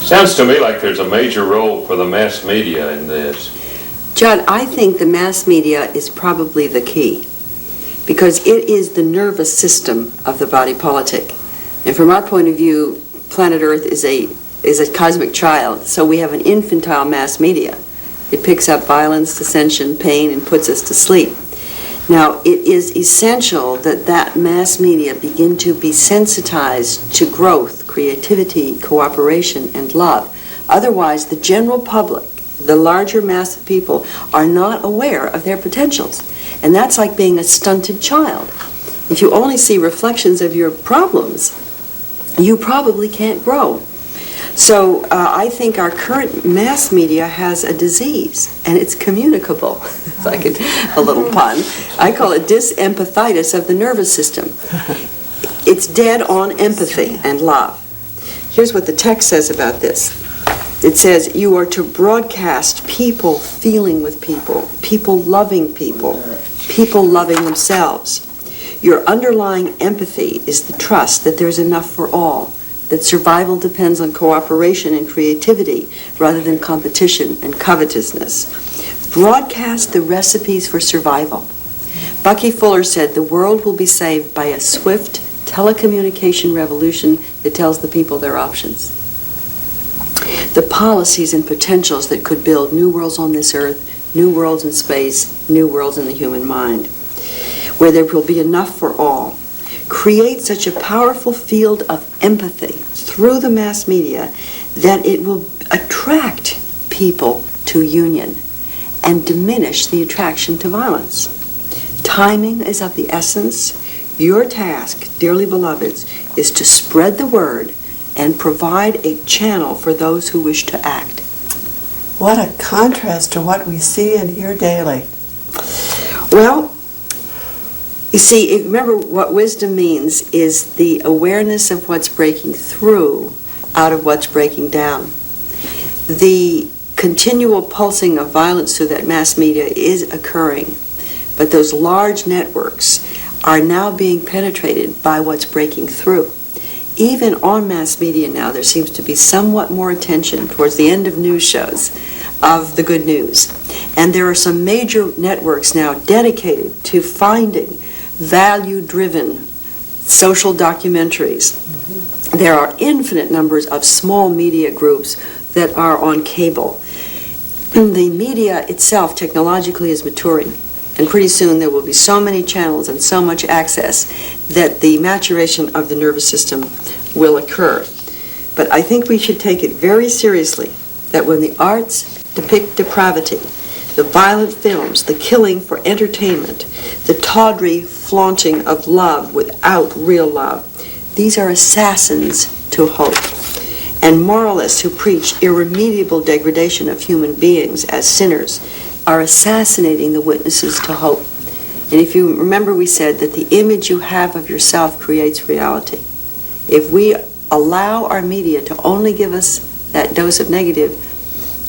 Sounds to me like there's a major role for the mass media in this. John, I think the mass media is probably the key, because it is the nervous system of the body politic. And from our point of view, planet Earth is a cosmic child, so we have an infantile mass media. It picks up violence, dissension, pain, and puts us to sleep. Now, it is essential that mass media begin to be sensitized to growth, creativity, cooperation, and love. Otherwise, the general public, the larger mass of people, are not aware of their potentials. And that's like being a stunted child. If you only see reflections of your problems, you probably can't grow. So I think our current mass media has a disease, and it's communicable. It's like a little pun. I call it dis-empathitis of the nervous system. It's dead on empathy and love. Here's what the text says about this. It says, you are to broadcast people feeling with people, people loving people, people loving themselves. Your underlying empathy is the trust that there's enough for all, that survival depends on cooperation and creativity rather than competition and covetousness. Broadcast the recipes for survival. Bucky Fuller said the world will be saved by a swift telecommunication revolution that tells the people their options. The policies and potentials that could build new worlds on this earth, new worlds in space, new worlds in the human mind, where there will be enough for all. Create such a powerful field of empathy through the mass media that it will attract people to union and diminish the attraction to violence. Timing is of the essence. Your task, dearly beloveds, is to spread the word and provide a channel for those who wish to act. What a contrast to what we see and hear daily. Well, you see, remember what wisdom means is the awareness of what's breaking through out of what's breaking down. The continual pulsing of violence through that mass media is occurring, but those large networks are now being penetrated by what's breaking through. Even on mass media now, there seems to be somewhat more attention towards the end of news shows of the good news. And there are some major networks now dedicated to finding value-driven social documentaries. There are infinite numbers of small media groups that are on cable. The media itself technologically is maturing, and pretty soon there will be so many channels and so much access that the maturation of the nervous system will occur. But I think we should take it very seriously that when the arts depict depravity, the violent films, the killing for entertainment, the tawdry flaunting of love without real love, these are assassins to hope. And moralists who preach irremediable degradation of human beings as sinners are assassinating the witnesses to hope. And if you remember, we said that the image you have of yourself creates reality. If we allow our media to only give us that dose of negative,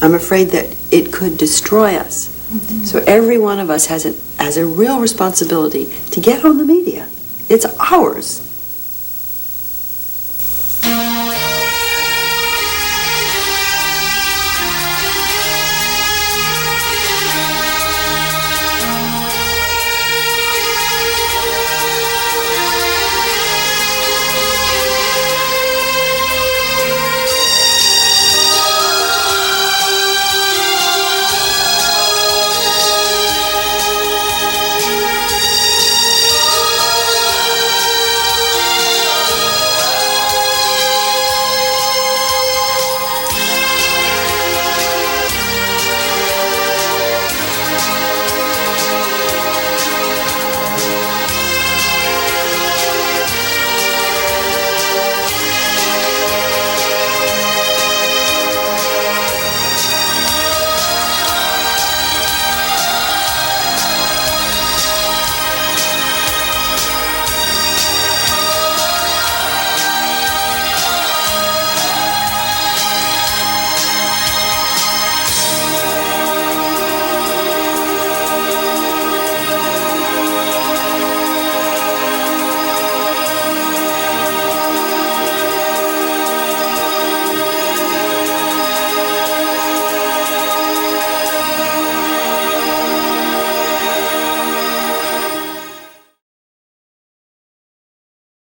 I'm afraid that it could destroy us. Mm-hmm. So every one of us has a real responsibility to get on the media. It's ours.